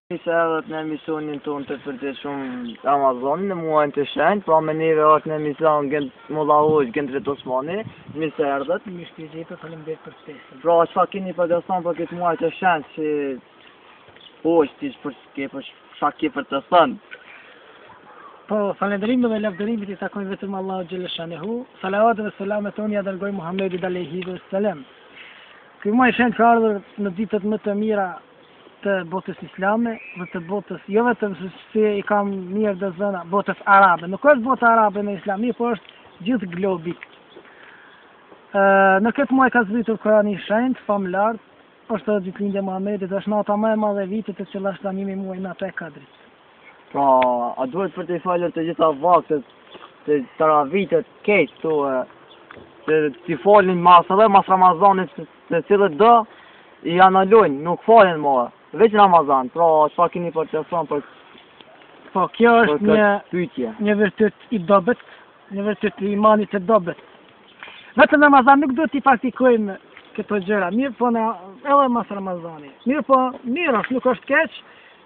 Se edhe në emisionin tonë të përgjeshëm Ramazanin, në muajnë të shenjtë, pra me neve është në emision Molla Hoxh, Gendret Osmani, mirë se erdhët. Mirë se jepë, faleminderit për ftesën. Pra, çka keni për të thënë për këtë muaj të shenjtë që Hoxh ti çka ke për të thënë? Po, falënderim dhe lavdërimit i takojnë vetëm Allahu xhelle shanehu. Salavat dhe selamet tonë ja dërgoj Muhamedit alayhi wasallam. Ky muaj i shenjtë ka ardhur në ditët më të mira të botës islame dhe të botës, jo vetëm se i kam mirë dhe zëna, botës arabe. Nuk është botë arabe në islami, po është gjithë globi. Në këtë muaj ka zbritur Kurani i shenjtë, famlar, është ditëlindja e Muhamedit, është nata më e madhe e vitit, e cila është tani muaj nata e Kadrit. Pra, a duhet për të falur të gjitha vaktet, të taravitet keq këtu, që t'i falin mas Ramazanit të cilët do i analojnë, nuk falin më. Veç Ramazan, pra çfarë keni për të thënë për po kjo është një vërtet i dobët, një vërtet i imanit të dobët. Vetëm Ramazan nuk duhet t'i praktikojmë këto gjëra, mirë po edhe mas Ramazani. Mirë po, mirë është, nuk është keq,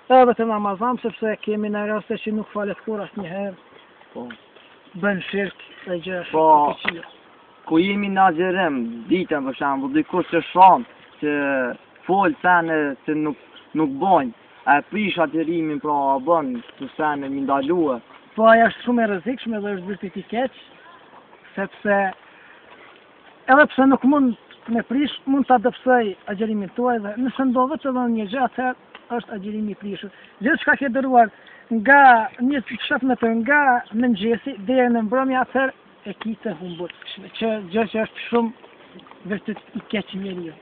edhe vetëm Ramazan, sepse kemi në raste që nuk falet kur asnjëherë. Po. Bën shirk e gjëra po, të këqija. Ku jemi në agjerim, ditën për shembull, dikush që shon që fol sene që nuk bojnë, e prish agjerimin, pra bën të sene mi ndalue. Po aja është shumë e rrezikshme dhe është vërtet i keq, sepse edhe pse nuk mund me prish, mund ta dëpsoj agjerimin tuaj dhe nëse ndodhet edhe një gjë, atëherë është agjerimi i prishur. Gjithçka ke dëruar nga një shëfmetër nga mëngjesi deri në mbrëmje, atëherë e kite humbur, që gjë që është shumë vërtet i keq njeriu.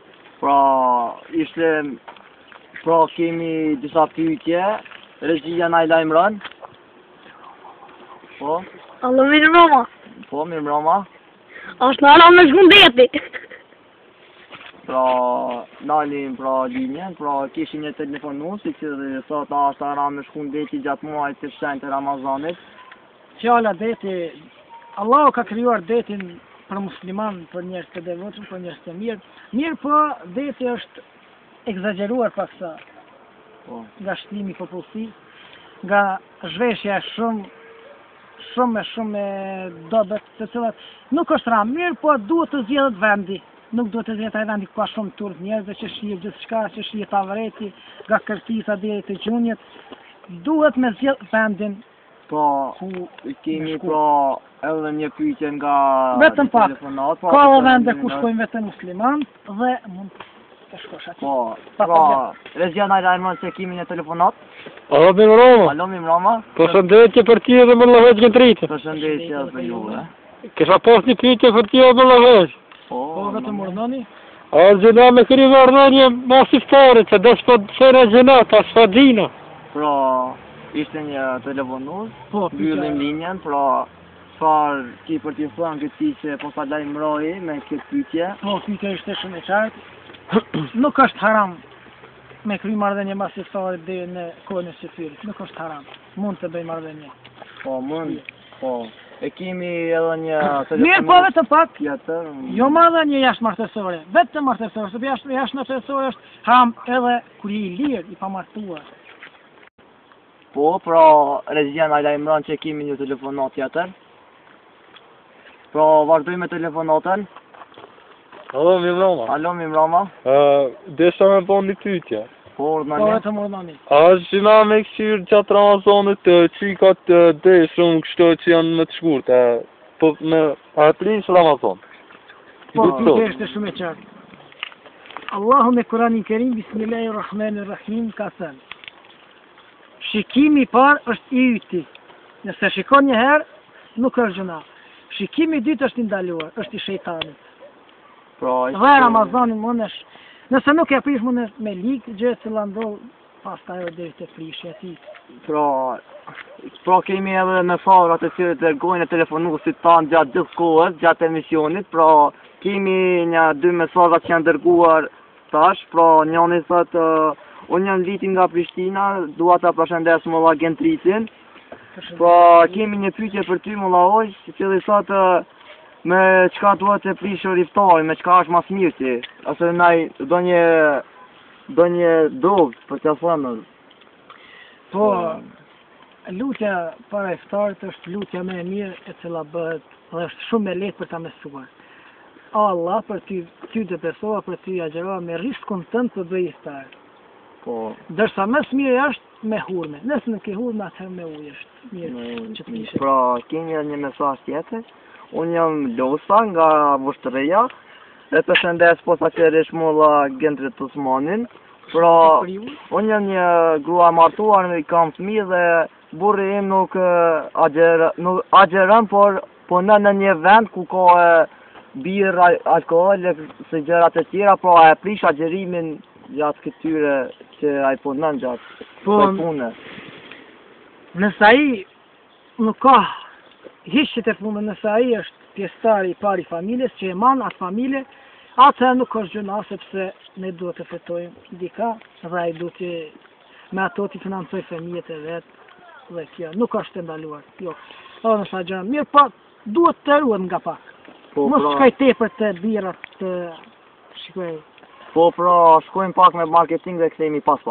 Pra kemi disa pyetje, regjia na i lajmëron. Po? Allo, mirë mbrëma. Po, mirë mbrëma. Është në ala me shkundeti. Pra, nalim pra linjen, pra kishin një telefonus, i që dhe thot është ara me shkundeti gjatë muajit të shenjtë të Ramazanit. Fjala deti, Allahu ka krijuar detin për musliman, për njerëz të devotshëm, për njerëz të mirë. Mirë po, deti është egzageruar paksa nga shtrimi i popullsisë, nga zhveshja shumë e dobët, të cilat nuk është ram, mirë po duhet të zgjedhet vendi. Nuk duhet të zgjedhet ai vendi ku ka shumë turp njerëz që shihet gjithçka, që shihet tavreti, nga kërkisa deri te gjunjët. Duhet me zgjedh vendin. Po, kemi pra edhe një pyetje nga vetëm pak. Ka edhe vende ku shkojnë vetëm muslimanë dhe mund të shkosh aty. Po, pra, regjia na lajmëron se kemi një telefonat. Alo, mirë mbrëma. Alo, mirë mbrëma. Përshëndetje për ti edhe Molla Hoxh Gendritë. Përshëndetje edhe për juve. Kisha pas një pyetje për ti edhe Molla Hoxh. Po, vetëm urdhoni. A gjëna me kërë vërnënje masiftare, që do s'po sëre gjëna, ta s'po dhina. Pra, ishte një telefonus, po, mbyllim linjen, pra, çfarë ki për t'i thënë këti që po sa lajmëroi me këtë pyetje? Po, pyetja ishte shumë e qartë. Nuk është haram me kry marrëdhënie masiftare deri në kohën e sefirit. Nuk është haram. Mund të bëj marrëdhënie. Po, mund. Po. E kemi edhe një telefonus. Mirë, po vetëm pak. Tjetër. Jo marrëdhënie jashtë martësore, vetëm martësore, sepse jashtë martësore është haram edhe kur je i lirë, i pamartuar. Po, pra, regjia na lajmëron që kemi një telefonat tjetër. Pra, vazhdojmë me telefonatën. Alo, mirë mbrëma. Alo, mirë mbrëma. Desha me bon një pyetje. Po, Po, vetëm urdhoni. A gjëna me kësirë gjatë Ramazanit qikat dhe shumë kështu që janë më të shkurt, po me prish Ramazan? Po, pyetja është shumë e qartë. Allahu me Kur'anin Kerim, Bismillahirrahmanirrahim, ka thënë: shikimi i parë është i yti. Nëse shikon një herë, nuk është gjuna. Shikimi i dytë është i ndaluar, është i shejtanit. Dhe Ramazanin mundesh, nëse nuk e prish mundesh me ligë, gjë që ndodh pastaj edhe deri te prishja e tij. Pra kemi edhe mesazhat të cilët dërgojnë telefonuesit tanë gjatë gjithë kohës, gjatë emisionit, pra kemi një 2 mesazha që janë dërguar tash, pra njëri thotë unë jam viti nga Prishtina, dua ta përshëndes Molla Gendritin. Pra kemi një pyetje për ty Molla Hoxh, i cili thotë me çka duhet të prishë iftari, me çka është mas mirë ti, ose naj do një drogë për të thënë. Po, lutja para iftarit është lutja më e mirë e cila bëhet dhe është shumë e lehtë për ta mësuar. Allah për ty të besova, për ty agjerova me riskun tënd të bëj iftar. Po, Dërsa më së miri është me hurme. Nëse nuk ke hurme, atëherë me ujë është mirë që të kishe. pra, kemi një mesazh tjetër. Unë jam Losa nga Vushtëria, e përshëndes posaçërisht mulla Gendrit Osmanin. Pra, unë jam një grua martuar, i kam fëmijë dhe burri im nuk agjeron, por punon në një vend ku ka birë, alkohol, se gjërat e tjera, pra e prish agjerimin gjatë këtyre që ai punon gjatë kësaj pune. Nëse ai nuk ka hiç të punë, nëse ai është pjesëtar i parë i familjes që e man atë familje, atëherë nuk është gjëna, sepse ne duhet të fitojmë dika dhe ai duhet të me ato të financoj fëmijët e vet dhe kjo nuk është e ndaluar. Jo. Edhe nëse gjëra mirë, po duhet të ruhet nga pak. Po, Mos pra, shkoj tepër të birat të shikoj. po pra, shkojmë pak me marketing dhe kthehemi pas.